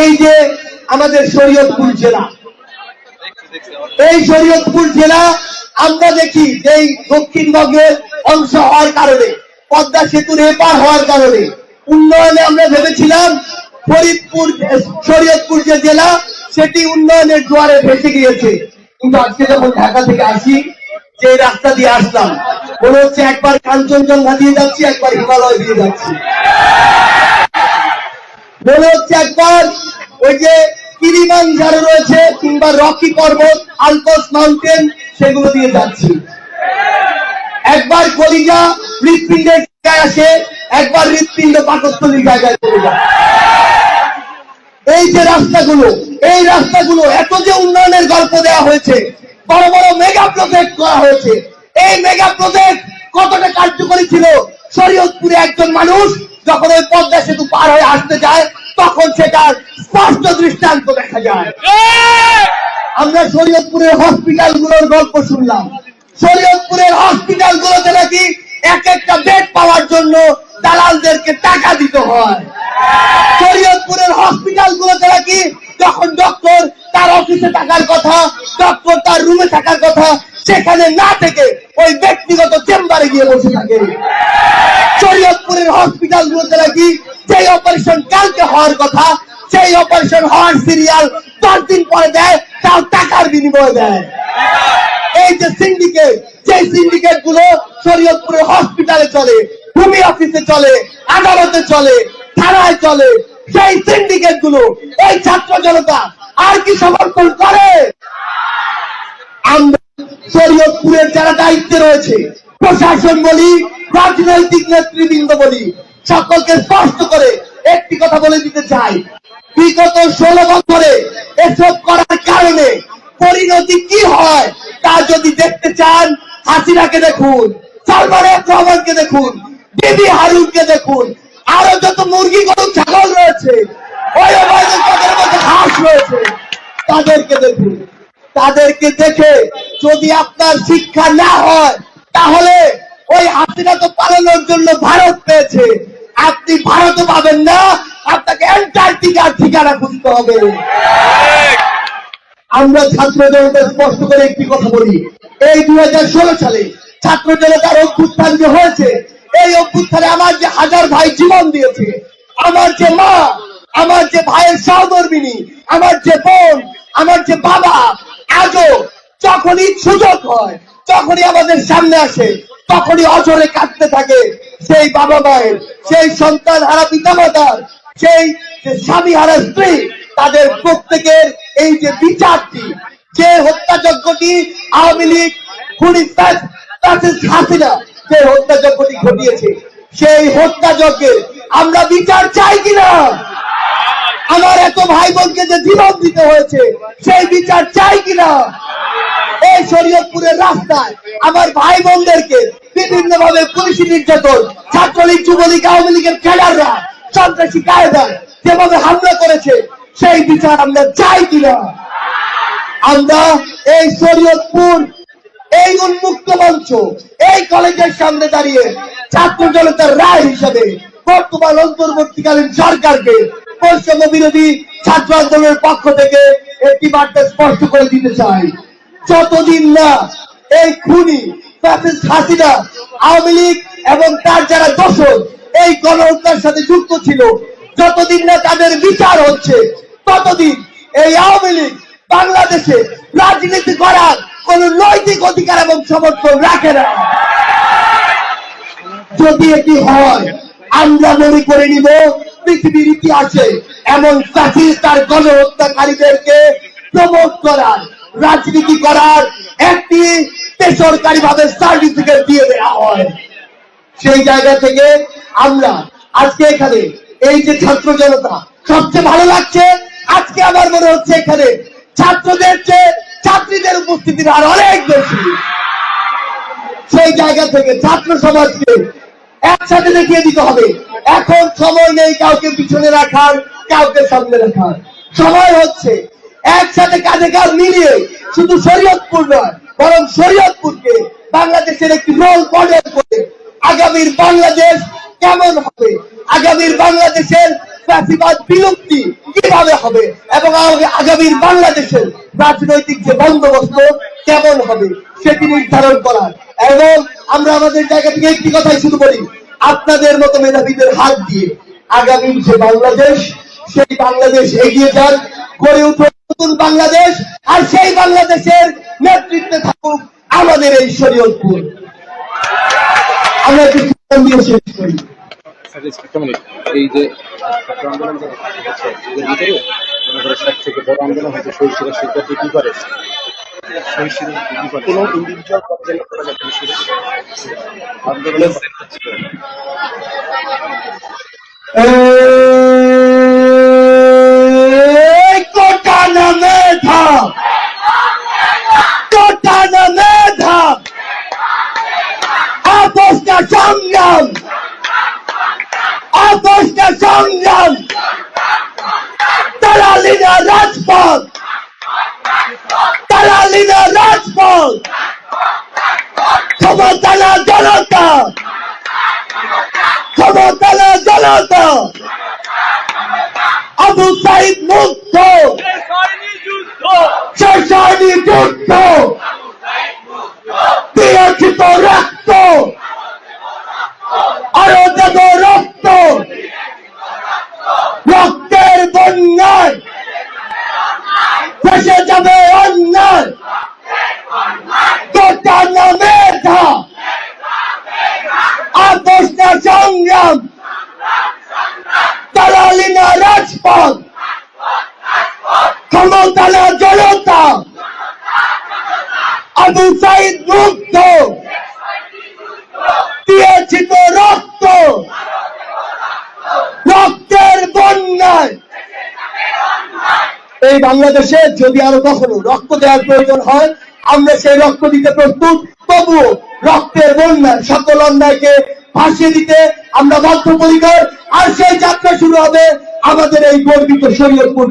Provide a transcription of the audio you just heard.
এই যে আমাদের শরীয়তপুর জেলা, এই শরীয়তপুর জেলা আমরা দেখি যে দক্ষিণবঙ্গের অংশ হওয়ার কারণে, পদ্মা সেতুর এপার হওয়ার কারণে উন্নয়নে আমরা ভেবেছিলাম ফরিদপুর শরীয়তপুর যে জেলা সেটি উন্নয়নের জোয়ারে ভেসে গিয়েছে। কিন্তু আজকে যখন ঢাকা থেকে আসি, যে রাস্তা দিয়ে আসলাম, মনে হচ্ছে একবার কাঞ্চনজঙ্ঘা দিয়ে যাচ্ছি, একবার হিমালয় দিয়ে যাচ্ছি। মনে হচ্ছে একবার ওই যে কিলিমাঞ্জারো রয়েছে কিংবা রকি পর্বত, আলপস মাউন্টেন, সেগুলো দিয়ে যাচ্ছি। একবার কলিজা হৃৎপিণ্ডের জায়গায় আসে, একবার হৃৎপিণ্ড পাকস্থলীর জায়গায় চলে যায়। এই যে রাস্তাগুলো, এই রাস্তাগুলো এত যে উন্নয়নের গল্প দেওয়া হয়েছে, বড় বড় মেগা প্রজেক্ট করা হয়েছে, এই মেগা প্রজেক্ট কতটা কার্যকরী ছিল? শরীয়তপুরে একজন মানুষ যখন ওই পদ্মা সেতু পার হয়ে আসতে যায়, তখন সেটার স্পষ্ট দৃষ্টান্ত দেখা যায়। আমরা শরীয়তপুরের হসপিটাল গুলোর গল্প শুনলাম। শরীয়তপুরের হসপিটাল গুলোতে নাকি এক একটা বেড পাওয়ার জন্য দালালদেরকে টাকা দিতে হয়। শরীয়তপুরের হসপিটাল গুলোতে নাকি যখন ডক্টর তার অফিসে থাকার কথা, ডক্টর তার রুমে থাকার কথা, সেখানে না থেকে ওই ব্যক্তিগত চেম্বারে গিয়ে বসে থাকে। শরীয়তপুরের হসপিটাল গুলোতে নাকি যেই অপারেশন কালকে হওয়ার কথা, সেই অপারেশন হওয়ার সিরিয়াল 10 দিন পরে দেয়, তাও টাকার বিনিময়ে দেয়। এই যে সিন্ডিকেট, সেই সিন্ডিকেট গুলো শরীয়তপুরের হসপিটালে চলে, ভূমি অফিসে চলে, আদালতে চলে, থানায় চলে। সেই সিন্ডিকেট গুলো এই ছাত্র জনতা আর কি সমর্থন করে? আমরা শরীয়তপুরের যারা দায়িত্বে রয়েছে, প্রশাসন বলি, রাজনৈতিক নেতৃবৃন্দ বলি, সকলকে স্পষ্ট করে একটি কথা বলে দিতে চাই, বিগত 16 বছরে এসব করার কারণে পরিণতি কি হয় তা যদি দেখতে চান, হাসিনাকে দেখুন, সালমান রহমানকে দেখুন, বিবি হারুনকে দেখুন, আরো যত মুরগি গরু ছাগল রয়েছে, ওই তাদের মধ্যে হাঁস রয়েছে, তাদেরকে দেখুন। তাদেরকে দেখে যদি আপনার শিক্ষা না হয়, তাহলে ওই হাসিনা তো পালানোর জন্য ভারত পেয়েছে, আপনি ভারতও পাবেন না, আপনাকে অ্যান্টার্কটিকার ঠিকানা খুঁজতে হবে। আমরা ছাত্র জনতা স্পষ্ট করে একটি কথা বলি, এই 2016 সালে ছাত্র জনতার অভ্যুত্থান যে হয়েছে, এই অভ্যুত্থানে আমার যে হাজার ভাই জীবন দিয়েছে, আমার যে মা, আমার যে ভাইয়ের সহধর্মিনী, আমার যে বোন, আমার যে বাবা, আজও যখনই সুযোগ হয়, যখনই আমাদের সামনে আসে, তখনই অঝরে কাঁদতে থাকে সেই বাবা মায়ের, সেই সন্তান হারা পিতামাতার, সেই স্বামী হারা স্ত্রী, তাদের প্রত্যেকের এই যে বিচারটি, যে হত্যাযজ্ঞটি আওয়ামী লীগ খুনি হাসিনা যে হত্যাযজ্ঞটি ঘটিয়েছে, সেই হত্যাযজ্ঞের আমরা বিচার চাই কিনা? আমার এত ভাই বোনকে যে জীবন দিতে হয়েছে, সেই বিচার চাই কিনা? এই শরীয়তপুরের রাস্তায় আমার ভাই বোনদেরকে বিভিন্ন ভাবে পুলিশি নির্যাতন, ছাত্রলীগ, যুবলীগ, আওয়ামী লীগের ক্যাডাররা, সন্ত্রাসী কায়দা যেভাবে হামলা করেছে, সেই বিচার আমরা চাই কিনা? আমরা এই শরীয়তপুর, এই উন্মুক্ত মঞ্চ, এই কলেজের সামনে দাঁড়িয়ে ছাত্র জনতার রায় হিসাবে বর্তমান অন্তর্বর্তীকালীন সরকারকে বৈষম্য বিরোধী ছাত্র আন্দোলনের পক্ষ থেকে একটি বার্তা স্পষ্ট করে দিতে চাই। যতদিন না এই খুনি হাসিনা, আওয়ামী লীগ এবং তার যারা দোষর এই গণহত্যার সাথে যুক্ত ছিল, যতদিন না তাদের বিচার হচ্ছে, ততদিন এই আওয়ামী লীগ বাংলাদেশে রাজনীতি করার কোন নৈতিক অধিকার এবং সমর্থন রাখে না। যদি এটি হয়, আমরা মনে করে নিব পৃথিবীর ইতিহাসে এমন ফ্যাসিস্ট আর গণহত্যাকারীদেরকে প্রমোট করার, রাজনীতি করার একটি বেসরকারি ভাবে সার্টিফিকেট দিয়ে দেওয়া হয়। সেই জায়গা থেকে আমরা আজকে এখানে এই যে ছাত্র জনতা, সবচেয়ে ভালো লাগছে আজকে আমার মনে হচ্ছে এখানে ছাত্রদের চেয়ে ছাত্রীদের উপস্থিতির আর অনেক বেশি। সেই জায়গা থেকে ছাত্র সমাজকে একসাথে দেখিয়ে দিতে হবে, এখন সময় নেই কাউকে পিছনে রাখার, কাউকে সামনে রাখার। সময় হচ্ছে একসাথে কাঁধে কাঁধ মিলিয়ে শুধু শরীয়তপুর নয়, বরং শরীয়তপুরকে বাংলাদেশের একটি রোল মডেল করে আগামীর বাংলাদেশ কেমন হবে, আগামীর বাংলাদেশের ফ্যাসিবাদ বিলুপ্তি কিভাবে হবে এবং আগামীর বাংলাদেশের রাজনৈতিক যে বন্দোবস্ত কেমন হবে সেটি নির্ধারণ করা। এবং আমরা আমাদের জায়গা থেকে একটি কথাই শুধু বলি, আপনাদের মতো মেধাবীদের হাত দিয়ে আগামীর যে বাংলাদেশ, সেই বাংলাদেশ এগিয়ে যান, গড়ে উঠুক নতুন বাংলাদেশ, আর সেই বাংলাদেশের নেতৃত্বে থাকুক আমাদের এই শরীয়তপুর। আমরা একটু দিয়ে শেষ করি। এই যে আন্দোলন হচ্ছে এদের ভিতরে সব থেকে বড় আন্দোলন হচ্ছে শহীদ সিরাজ কি করে কোনো ইন্ডিভিজুয়াল আন্দোলন কোটা নামে ধাপ, কোটা নামে ধাপ, আপোষটা সংগ্রাম, আপোষটা সংগ্রাম, তালালিনা রাজপথ, তালালিনা রাজপথ, ক্ষমতা না জনতা, ক্ষমতা না জনতা, আবু সাইদ মুক্ত, শেষানি যুদ্ধ, বিরোচিত রক্ত, আরো দেব রক্ত, রক্তের বন্যায় ভেসে যাবে অন্যায়, কোটা নামে ধাপ, আপোষ না সংগ্রাম, তালালিনা রাজপথ, ক্ষমতা না জনতা, আবু সাইদ মুক্ত, দিয়েছি তো রক্ত, রক্তের বন্যায়। এই বাংলাদেশে যদি আরো কখনো রক্ত দেওয়ার প্রয়োজন হয়, আমরা সেই রক্ত দিতে প্রস্তুত। তবুও রক্তের বন্যায় সকল অন্যায়কে ভাসিয়ে দিতে আমরা বদ্ধপরিকর। আর সেই যাত্রা শুরু হবে আমাদের এই গর্বিত শরীয়তপুর